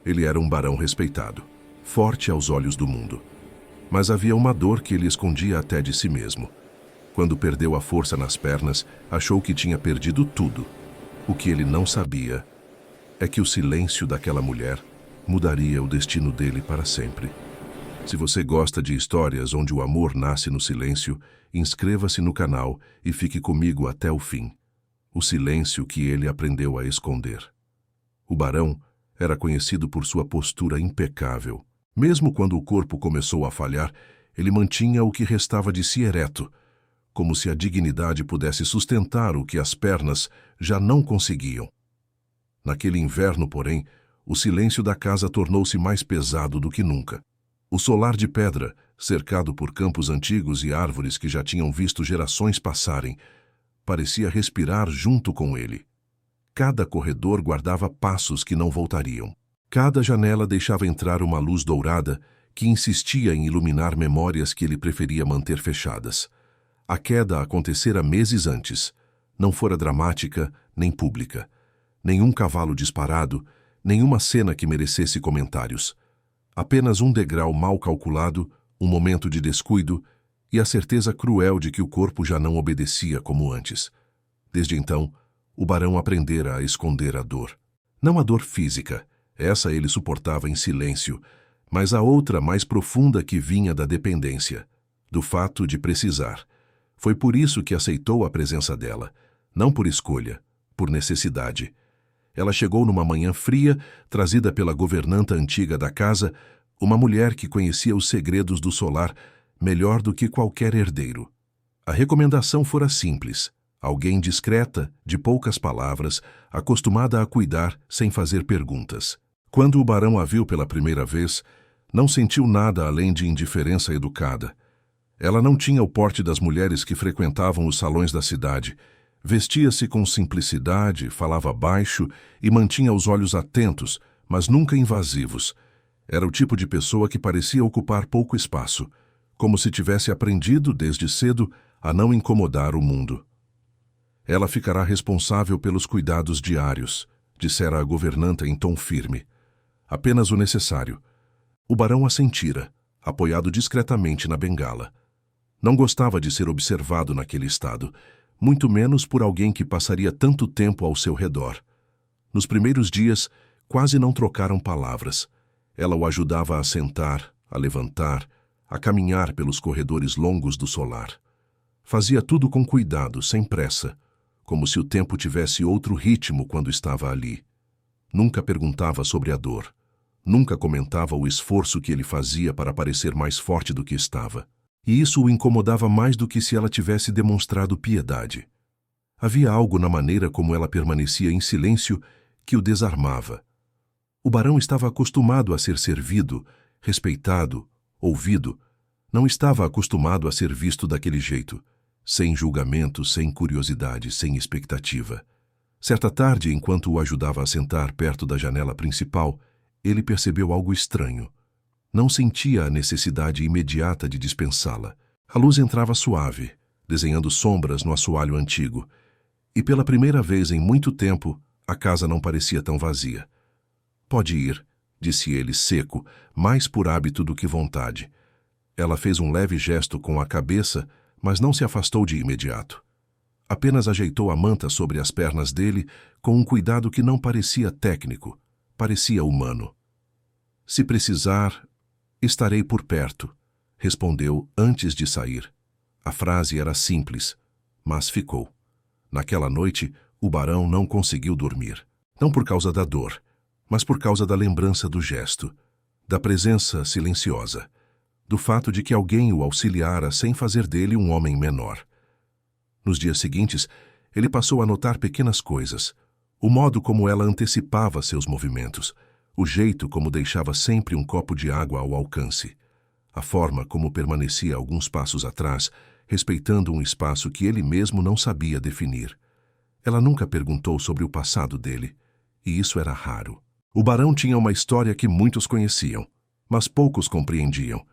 Ele era um barão respeitado, forte aos olhos do mundo. Mas havia uma dor que ele escondia até de si mesmo. Quando perdeu a força nas pernas, achou que tinha perdido tudo. O que ele não sabia é que o silêncio daquela mulher mudaria o destino dele para sempre. Se você gosta de histórias onde o amor nasce no silêncio, inscreva-se no canal e fique comigo até o fim. O silêncio que ele aprendeu a esconder. O barão era conhecido por sua postura impecável. Mesmo quando o corpo começou a falhar, ele mantinha o que restava de si ereto, como se a dignidade pudesse sustentar o que as pernas já não conseguiam. Naquele inverno, porém, o silêncio da casa tornou-se mais pesado do que nunca. O solar de pedra, cercado por campos antigos e árvores que já tinham visto gerações passarem, parecia respirar junto com ele. Cada corredor guardava passos que não voltariam. Cada janela deixava entrar uma luz dourada que insistia em iluminar memórias que ele preferia manter fechadas. A queda acontecera meses antes. Não fora dramática nem pública. Nenhum cavalo disparado, nenhuma cena que merecesse comentários. Apenas um degrau mal calculado, um momento de descuido e a certeza cruel de que o corpo já não obedecia como antes. Desde então, o barão aprendera a esconder a dor. Não a dor física, essa ele suportava em silêncio, mas a outra mais profunda que vinha da dependência, do fato de precisar. Foi por isso que aceitou a presença dela, não por escolha, por necessidade. Ela chegou numa manhã fria, trazida pela governanta antiga da casa, uma mulher que conhecia os segredos do solar melhor do que qualquer herdeiro. A recomendação fora simples: alguém discreta, de poucas palavras, acostumada a cuidar sem fazer perguntas. Quando o barão a viu pela primeira vez, não sentiu nada além de indiferença educada. Ela não tinha o porte das mulheres que frequentavam os salões da cidade. Vestia-se com simplicidade, falava baixo e mantinha os olhos atentos, mas nunca invasivos. Era o tipo de pessoa que parecia ocupar pouco espaço, como se tivesse aprendido, desde cedo, a não incomodar o mundo. Ela ficará responsável pelos cuidados diários, dissera a governanta em tom firme. Apenas o necessário. O barão assentira, apoiado discretamente na bengala. Não gostava de ser observado naquele estado, muito menos por alguém que passaria tanto tempo ao seu redor. Nos primeiros dias, quase não trocaram palavras. Ela o ajudava a sentar, a levantar, a caminhar pelos corredores longos do solar. Fazia tudo com cuidado, sem pressa, como se o tempo tivesse outro ritmo quando estava ali. Nunca perguntava sobre a dor. Nunca comentava o esforço que ele fazia para parecer mais forte do que estava. E isso o incomodava mais do que se ela tivesse demonstrado piedade. Havia algo na maneira como ela permanecia em silêncio que o desarmava. O barão estava acostumado a ser servido, respeitado, ouvido. Não estava acostumado a ser visto daquele jeito, sem julgamento, sem curiosidade, sem expectativa. Certa tarde, enquanto o ajudava a sentar perto da janela principal, ele percebeu algo estranho. Não sentia a necessidade imediata de dispensá-la. A luz entrava suave, desenhando sombras no assoalho antigo, e pela primeira vez em muito tempo, a casa não parecia tão vazia. Pode ir, disse ele seco, mais por hábito do que vontade. Ela fez um leve gesto com a cabeça, mas não se afastou de imediato. Apenas ajeitou a manta sobre as pernas dele com um cuidado que não parecia técnico, parecia humano. Se precisar, estarei por perto, respondeu antes de sair. A frase era simples, mas ficou. Naquela noite, o barão não conseguiu dormir. Não por causa da dor, mas por causa da lembrança do gesto, da presença silenciosa, do fato de que alguém o auxiliara sem fazer dele um homem menor. Nos dias seguintes, ele passou a notar pequenas coisas, o modo como ela antecipava seus movimentos, o jeito como deixava sempre um copo de água ao alcance, a forma como permanecia alguns passos atrás, respeitando um espaço que ele mesmo não sabia definir. Ela nunca perguntou sobre o passado dele, e isso era raro. O barão tinha uma história que muitos conheciam, mas poucos compreendiam.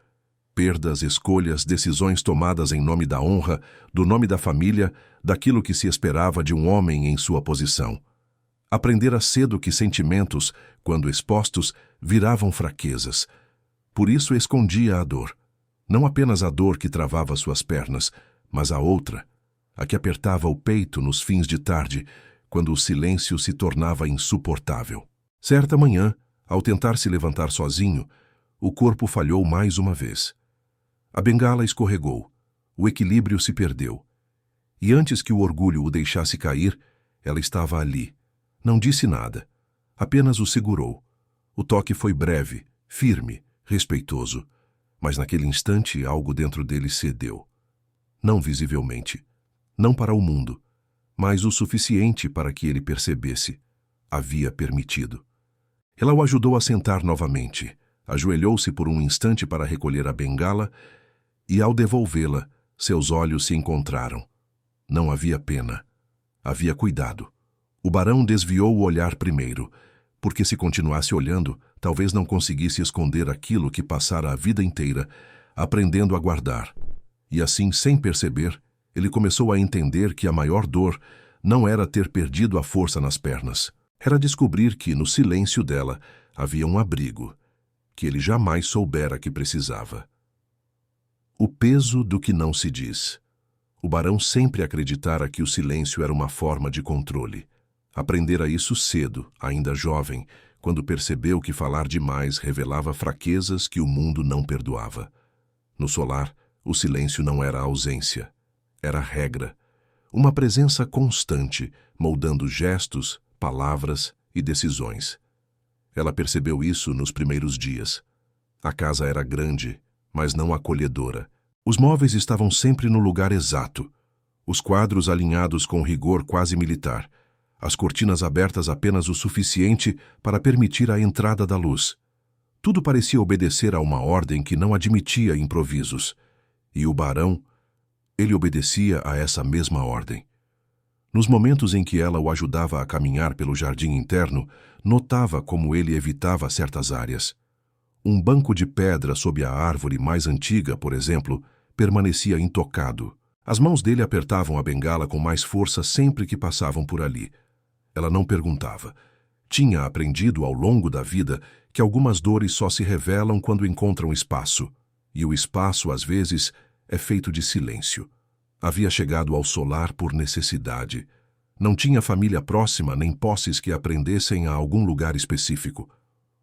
Perdas, escolhas, decisões tomadas em nome da honra, do nome da família, daquilo que se esperava de um homem em sua posição. Aprendera cedo que sentimentos, quando expostos, viravam fraquezas. Por isso escondia a dor. Não apenas a dor que travava suas pernas, mas a outra, a que apertava o peito nos fins de tarde, quando o silêncio se tornava insuportável. Certa manhã, ao tentar se levantar sozinho, o corpo falhou mais uma vez. A bengala escorregou, o equilíbrio se perdeu. E antes que o orgulho o deixasse cair, ela estava ali. Não disse nada, apenas o segurou. O toque foi breve, firme, respeitoso, mas naquele instante algo dentro dele cedeu. Não visivelmente, não para o mundo, mas o suficiente para que ele percebesse. Havia permitido. Ela o ajudou a sentar novamente, ajoelhou-se por um instante para recolher a bengala e, ao devolvê-la, seus olhos se encontraram. Não havia pena. Havia cuidado. O barão desviou o olhar primeiro, porque se continuasse olhando, talvez não conseguisse esconder aquilo que passara a vida inteira, aprendendo a guardar. E assim, sem perceber, ele começou a entender que a maior dor não era ter perdido a força nas pernas. Era descobrir que, no silêncio dela, havia um abrigo, que ele jamais soubera que precisava. O peso do que não se diz. O barão sempre acreditara que o silêncio era uma forma de controle. Aprendera isso cedo, ainda jovem, quando percebeu que falar demais revelava fraquezas que o mundo não perdoava. No solar, o silêncio não era ausência, era regra. Uma presença constante, moldando gestos, palavras e decisões. Ela percebeu isso nos primeiros dias. A casa era grande, mas não acolhedora. Os móveis estavam sempre no lugar exato. Os quadros alinhados com rigor quase militar. As cortinas abertas apenas o suficiente para permitir a entrada da luz. Tudo parecia obedecer a uma ordem que não admitia improvisos. E o barão, ele obedecia a essa mesma ordem. Nos momentos em que ela o ajudava a caminhar pelo jardim interno, notava como ele evitava certas áreas. Um banco de pedra sob a árvore mais antiga, por exemplo, permanecia intocado. As mãos dele apertavam a bengala com mais força sempre que passavam por ali. Ela não perguntava. Tinha aprendido ao longo da vida que algumas dores só se revelam quando encontram espaço, e o espaço, às vezes, é feito de silêncio. Havia chegado ao solar por necessidade. Não tinha família próxima nem posses que aprendessem a algum lugar específico.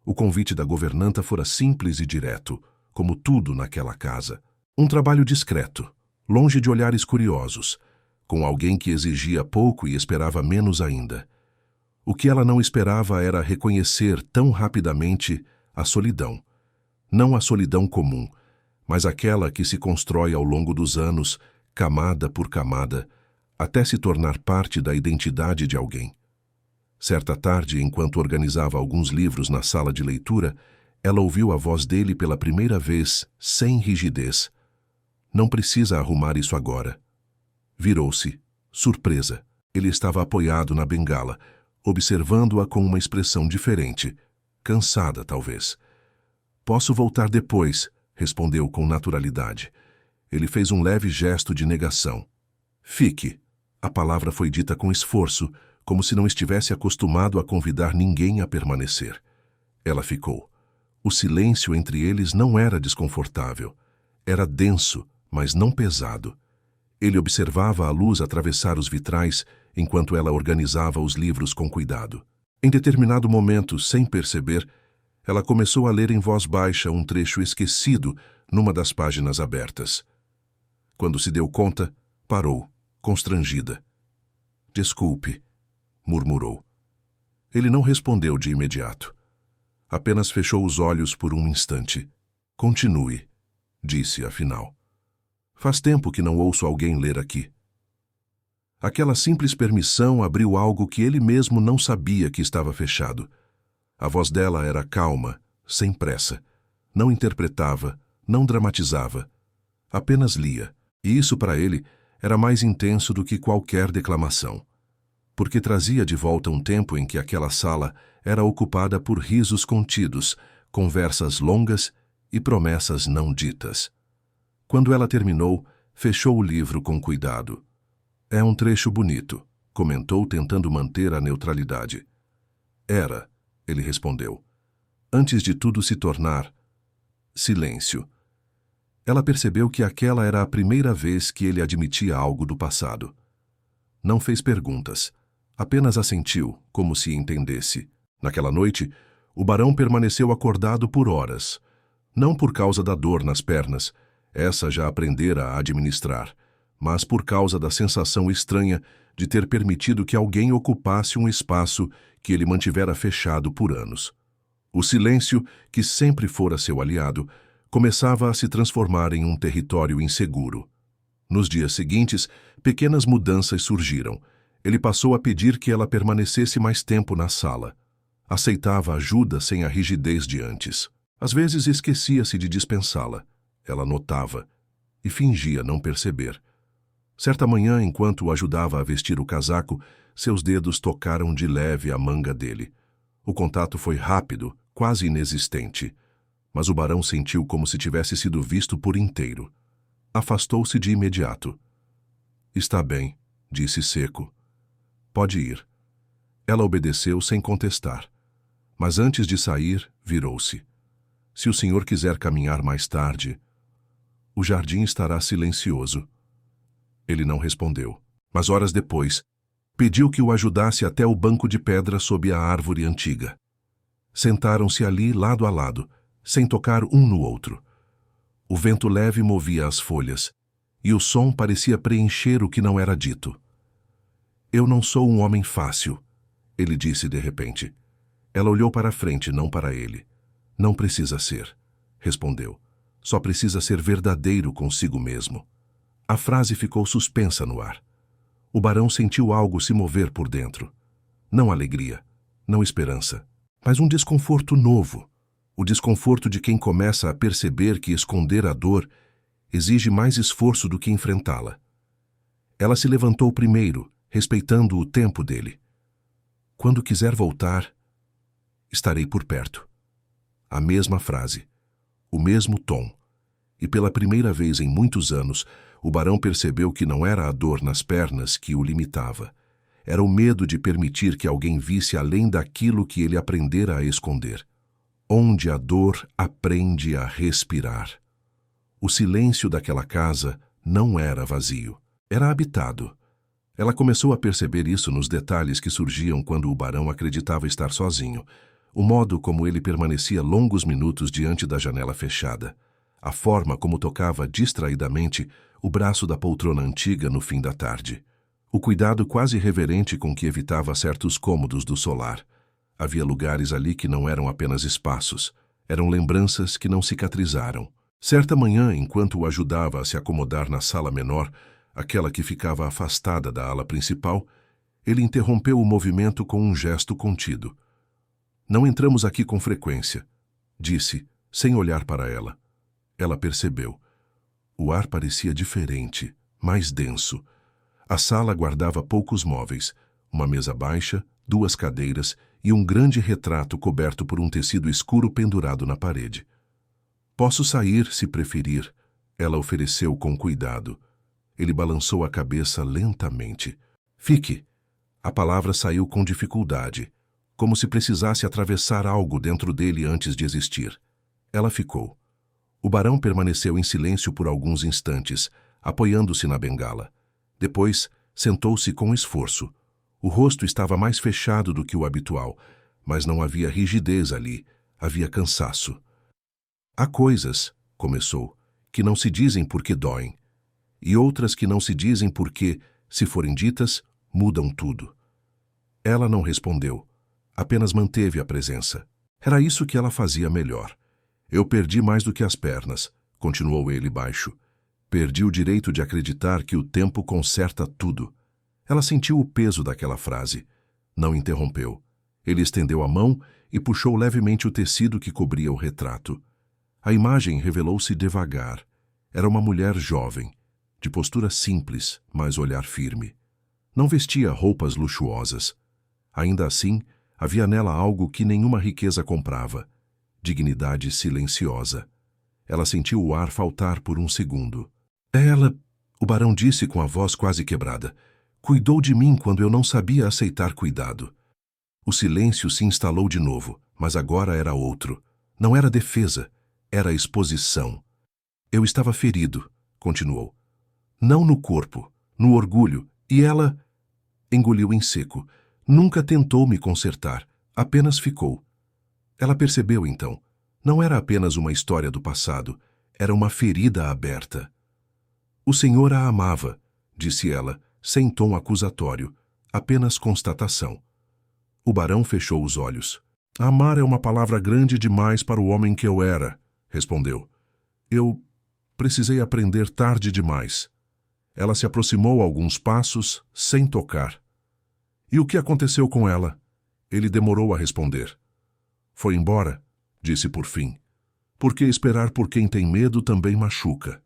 O convite da governanta fora simples e direto, como tudo naquela casa. Um trabalho discreto, longe de olhares curiosos, com alguém que exigia pouco e esperava menos ainda. O que ela não esperava era reconhecer tão rapidamente a solidão. Não a solidão comum, mas aquela que se constrói ao longo dos anos, camada por camada, até se tornar parte da identidade de alguém. Certa tarde, enquanto organizava alguns livros na sala de leitura, ela ouviu a voz dele pela primeira vez, sem rigidez. Não precisa arrumar isso agora. Virou-se, surpresa. Ele estava apoiado na bengala, observando-a com uma expressão diferente, cansada, talvez. Posso voltar depois, respondeu com naturalidade. Ele fez um leve gesto de negação. Fique. A palavra foi dita com esforço, como se não estivesse acostumado a convidar ninguém a permanecer. Ela ficou. O silêncio entre eles não era desconfortável. Era denso, mas não pesado. Ele observava a luz atravessar os vitrais enquanto ela organizava os livros com cuidado. Em determinado momento, sem perceber, ela começou a ler em voz baixa um trecho esquecido numa das páginas abertas. Quando se deu conta, parou, constrangida. Desculpe, murmurou. Ele não respondeu de imediato. Apenas fechou os olhos por um instante. Continue, disse afinal. Faz tempo que não ouço alguém ler aqui. Aquela simples permissão abriu algo que ele mesmo não sabia que estava fechado. A voz dela era calma, sem pressa. Não interpretava, não dramatizava. Apenas lia. E isso para ele era mais intenso do que qualquer declamação. Porque trazia de volta um tempo em que aquela sala era ocupada por risos contidos, conversas longas e promessas não ditas. Quando ela terminou, fechou o livro com cuidado. É um trecho bonito, comentou tentando manter a neutralidade. Era, ele respondeu. Antes de tudo se tornar silêncio. Ela percebeu que aquela era a primeira vez que ele admitia algo do passado. Não fez perguntas, apenas assentiu, como se entendesse. Naquela noite, o barão permaneceu acordado por horas. Não por causa da dor nas pernas, essa já aprendera a administrar, mas por causa da sensação estranha de ter permitido que alguém ocupasse um espaço que ele mantivera fechado por anos. O silêncio, que sempre fora seu aliado, começava a se transformar em um território inseguro. Nos dias seguintes, pequenas mudanças surgiram. Ele passou a pedir que ela permanecesse mais tempo na sala. Aceitava ajuda sem a rigidez de antes. Às vezes esquecia-se de dispensá-la. Ela notava e fingia não perceber. Certa manhã, enquanto o ajudava a vestir o casaco, seus dedos tocaram de leve a manga dele. O contato foi rápido, quase inexistente, mas o barão sentiu como se tivesse sido visto por inteiro. Afastou-se de imediato. Está bem, disse seco. Pode ir. Ela obedeceu sem contestar. Mas antes de sair, virou-se. Se o senhor quiser caminhar mais tarde, o jardim estará silencioso. Ele não respondeu, mas horas depois, pediu que o ajudasse até o banco de pedra sob a árvore antiga. Sentaram-se ali lado a lado, sem tocar um no outro. O vento leve movia as folhas, e o som parecia preencher o que não era dito. Eu não sou um homem fácil, ele disse de repente. Ela olhou para a frente, não para ele. Não precisa ser, respondeu. Só precisa ser verdadeiro consigo mesmo. A frase ficou suspensa no ar. O barão sentiu algo se mover por dentro. Não alegria, não esperança, mas um desconforto novo. O desconforto de quem começa a perceber que esconder a dor exige mais esforço do que enfrentá-la. Ela se levantou primeiro, respeitando o tempo dele. Quando quiser voltar, estarei por perto. A mesma frase, o mesmo tom. E pela primeira vez em muitos anos, o barão percebeu que não era a dor nas pernas que o limitava. Era o medo de permitir que alguém visse além daquilo que ele aprendera a esconder. Onde a dor aprende a respirar. O silêncio daquela casa não era vazio, era habitado. Ela começou a perceber isso nos detalhes que surgiam quando o barão acreditava estar sozinho, o modo como ele permanecia longos minutos diante da janela fechada, a forma como tocava distraidamente o braço da poltrona antiga no fim da tarde, o cuidado quase reverente com que evitava certos cômodos do solar. Havia lugares ali que não eram apenas espaços, eram lembranças que não cicatrizaram. Certa manhã, enquanto o ajudava a se acomodar na sala menor, aquela que ficava afastada da ala principal, ele interrompeu o movimento com um gesto contido. Não entramos aqui com frequência, disse, sem olhar para ela. Ela percebeu. O ar parecia diferente, mais denso. A sala guardava poucos móveis, uma mesa baixa, 2 cadeiras e um grande retrato coberto por um tecido escuro pendurado na parede. Posso sair, se preferir, ela ofereceu com cuidado. Ele balançou a cabeça lentamente. Fique. A palavra saiu com dificuldade, como se precisasse atravessar algo dentro dele antes de existir. Ela ficou. O barão permaneceu em silêncio por alguns instantes, apoiando-se na bengala. Depois, sentou-se com esforço. O rosto estava mais fechado do que o habitual, mas não havia rigidez ali, havia cansaço. Há coisas, começou, que não se dizem porque doem, e outras que não se dizem porque, se forem ditas, mudam tudo. Ela não respondeu, apenas manteve a presença. Era isso que ela fazia melhor. Eu perdi mais do que as pernas, continuou ele baixo. Perdi o direito de acreditar que o tempo conserta tudo. Ela sentiu o peso daquela frase. Não interrompeu. Ele estendeu a mão e puxou levemente o tecido que cobria o retrato. A imagem revelou-se devagar. Era uma mulher jovem, de postura simples, mas olhar firme. Não vestia roupas luxuosas. Ainda assim, havia nela algo que nenhuma riqueza comprava. Dignidade silenciosa. Ela sentiu o ar faltar por um segundo. Ela, o barão disse com a voz quase quebrada, cuidou de mim quando eu não sabia aceitar cuidado. O silêncio se instalou de novo, mas agora era outro. Não era defesa, era exposição. Eu estava ferido, continuou. Não no corpo, no orgulho, e ela... Engoliu em seco. Nunca tentou me consertar, apenas ficou. Ela percebeu então. Não era apenas uma história do passado, era uma ferida aberta. O Senhor a amava, disse ela, sem tom acusatório, apenas constatação. O barão fechou os olhos. Amar é uma palavra grande demais para o homem que eu era, respondeu. Eu precisei aprender tarde demais. Ela se aproximou alguns passos, sem tocar. E o que aconteceu com ela? Ele demorou a responder. Foi embora, disse por fim. Porque esperar por quem tem medo também machuca.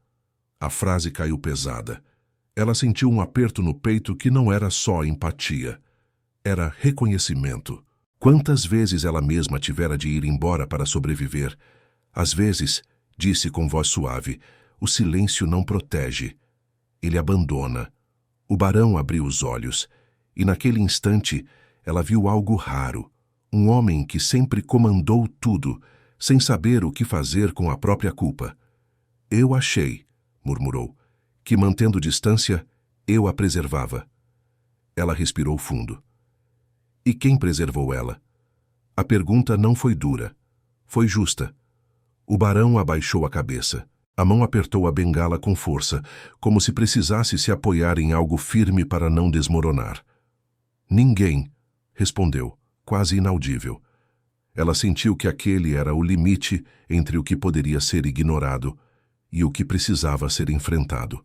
A frase caiu pesada. Ela sentiu um aperto no peito que não era só empatia. Era reconhecimento. Quantas vezes ela mesma tivera de ir embora para sobreviver? Às vezes, disse com voz suave, o silêncio não protege. Ele abandona. O barão abriu os olhos, e naquele instante ela viu algo raro. Um homem que sempre comandou tudo, sem saber o que fazer com a própria culpa. Eu achei, murmurou, que mantendo distância, eu a preservava. Ela respirou fundo. E quem preservou ela? A pergunta não foi dura. Foi justa. O barão abaixou a cabeça. A mão apertou a bengala com força, como se precisasse se apoiar em algo firme para não desmoronar. Ninguém, respondeu, quase inaudível. Ela sentiu que aquele era o limite entre o que poderia ser ignorado e o que precisava ser enfrentado.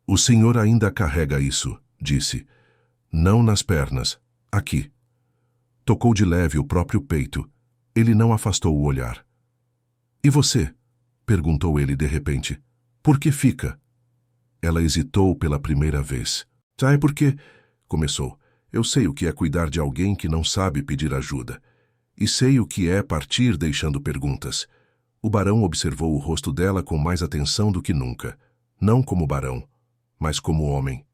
O senhor ainda carrega isso, disse. Não nas pernas, aqui. Tocou de leve o próprio peito. Ele não afastou o olhar. E você? Perguntou ele de repente. Por que fica? Ela hesitou pela primeira vez. Sabe por quê? Começou. Eu sei o que é cuidar de alguém que não sabe pedir ajuda. E sei o que é partir deixando perguntas. O barão observou o rosto dela com mais atenção do que nunca. Não como barão, mas como homem.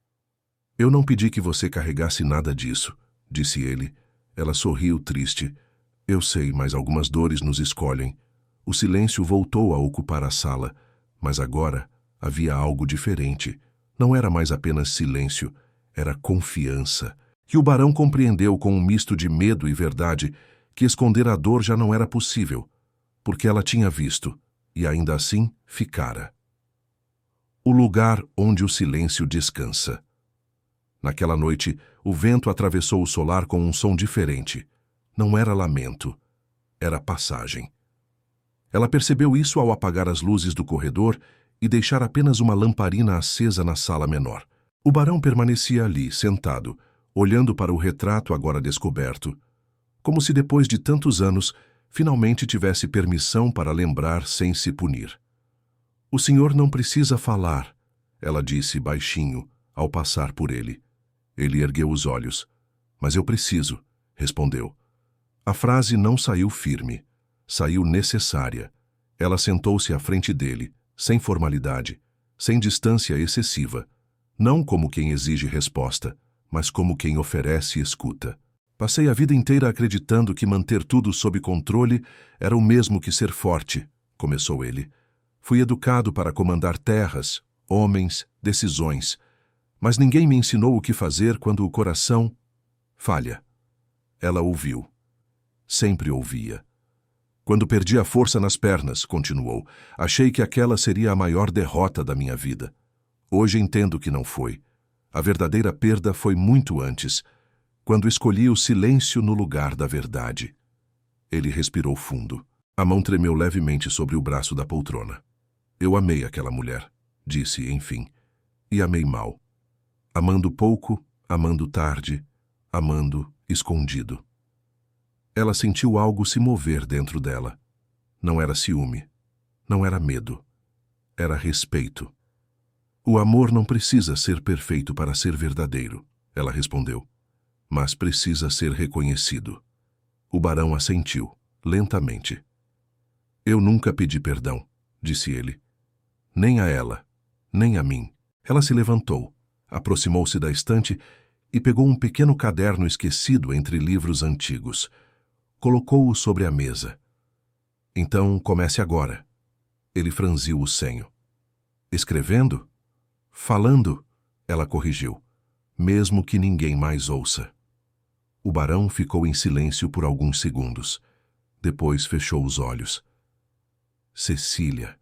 Eu não pedi que você carregasse nada disso, disse ele. Ela sorriu triste. Eu sei, mas algumas dores nos escolhem. O silêncio voltou a ocupar a sala, mas agora havia algo diferente. Não era mais apenas silêncio, era confiança. E o barão compreendeu com um misto de medo e verdade que esconder a dor já não era possível, porque ela tinha visto, e ainda assim ficara. O lugar onde o silêncio descansa. Naquela noite, o vento atravessou o solar com um som diferente. Não era lamento, era passagem. Ela percebeu isso ao apagar as luzes do corredor e deixar apenas uma lamparina acesa na sala menor. O barão permanecia ali, sentado, olhando para o retrato agora descoberto, como se depois de tantos anos finalmente tivesse permissão para lembrar sem se punir. O senhor não precisa falar, ela disse baixinho, ao passar por ele. Ele ergueu os olhos. Mas eu preciso, respondeu. A frase não saiu firme, saiu necessária. Ela sentou-se à frente dele, sem formalidade, sem distância excessiva, não como quem exige resposta, mas como quem oferece escuta. Passei a vida inteira acreditando que manter tudo sob controle era o mesmo que ser forte, começou ele. Fui educado para comandar terras, homens, decisões, mas ninguém me ensinou o que fazer quando o coração falha. Ela ouviu. Sempre ouvia. Quando perdi a força nas pernas, continuou, achei que aquela seria a maior derrota da minha vida. Hoje entendo que não foi. A verdadeira perda foi muito antes, quando escolhi o silêncio no lugar da verdade. Ele respirou fundo. A mão tremeu levemente sobre o braço da poltrona. Eu amei aquela mulher, disse, enfim, e amei mal. Amando pouco, amando tarde, amando escondido. Ela sentiu algo se mover dentro dela. Não era ciúme, não era medo, era respeito. O amor não precisa ser perfeito para ser verdadeiro, ela respondeu, mas precisa ser reconhecido. O barão assentiu, lentamente. Eu nunca pedi perdão, disse ele. Nem a ela, nem a mim. Ela se levantou, aproximou-se da estante e pegou um pequeno caderno esquecido entre livros antigos. Colocou-o sobre a mesa. Então, comece agora. Ele franziu o senho. Escrevendo? Falando? Ela corrigiu. Mesmo que ninguém mais ouça. O barão ficou em silêncio por alguns segundos. Depois fechou os olhos. Cecília.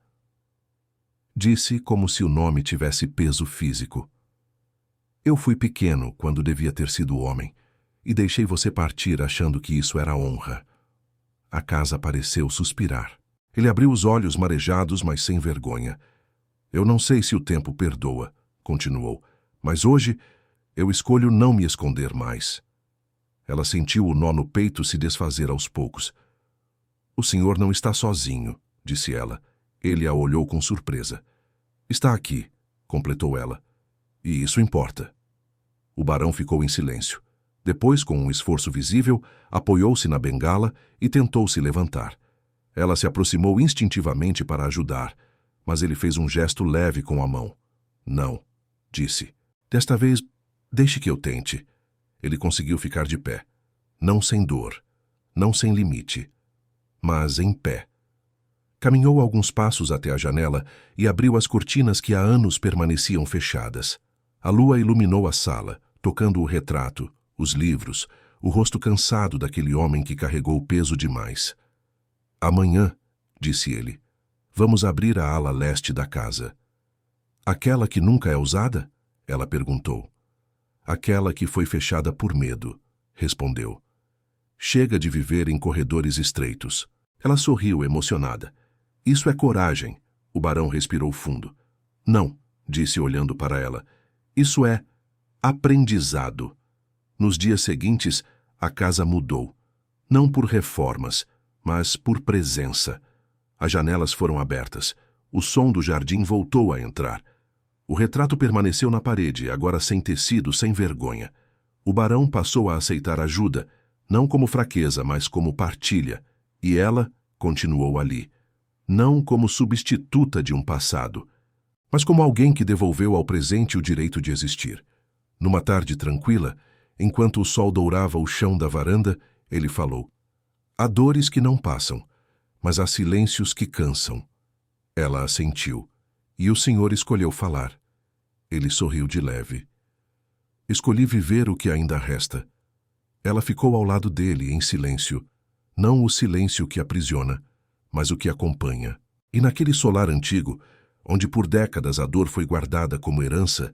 Disse como se o nome tivesse peso físico. Eu fui pequeno quando devia ter sido homem, e deixei você partir achando que isso era honra. A casa pareceu suspirar. Ele abriu os olhos marejados, mas sem vergonha. Eu não sei se o tempo perdoa, continuou, mas hoje eu escolho não me esconder mais. Ela sentiu o nó no peito se desfazer aos poucos. O senhor não está sozinho, disse ela. Ele a olhou com surpresa. Está aqui, completou ela. E isso importa. O barão ficou em silêncio. Depois, com um esforço visível, apoiou-se na bengala e tentou se levantar. Ela se aproximou instintivamente para ajudar, mas ele fez um gesto leve com a mão. Não, disse. Desta vez, deixe que eu tente. Ele conseguiu ficar de pé. Não sem dor, não sem limite, mas em pé. Caminhou alguns passos até a janela e abriu as cortinas que há anos permaneciam fechadas. A lua iluminou a sala, tocando o retrato, os livros, o rosto cansado daquele homem que carregou o peso demais. Amanhã, disse ele, vamos abrir a ala leste da casa. Aquela que nunca é usada? Ela perguntou. Aquela que foi fechada por medo, respondeu. Chega de viver em corredores estreitos. Ela sorriu emocionada. Isso é coragem. O barão respirou fundo. Não, disse olhando para ela. Isso é aprendizado. Nos dias seguintes, a casa mudou. Não por reformas, mas por presença. As janelas foram abertas. O som do jardim voltou a entrar. O retrato permaneceu na parede, agora sem tecido, sem vergonha. O barão passou a aceitar ajuda, não como fraqueza, mas como partilha, e ela continuou ali. Não como substituta de um passado, mas como alguém que devolveu ao presente o direito de existir. Numa tarde tranquila, enquanto o sol dourava o chão da varanda, ele falou. Há dores que não passam, mas há silêncios que cansam. Ela assentiu, e o senhor escolheu falar. Ele sorriu de leve. Escolhi viver o que ainda resta. Ela ficou ao lado dele, em silêncio. Não o silêncio que aprisiona, mas o que acompanha. E naquele solar antigo, onde por décadas a dor foi guardada como herança,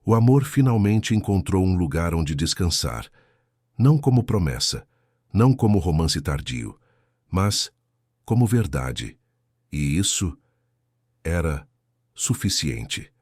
o amor finalmente encontrou um lugar onde descansar. Não como promessa, não como romance tardio, mas como verdade. E isso era suficiente.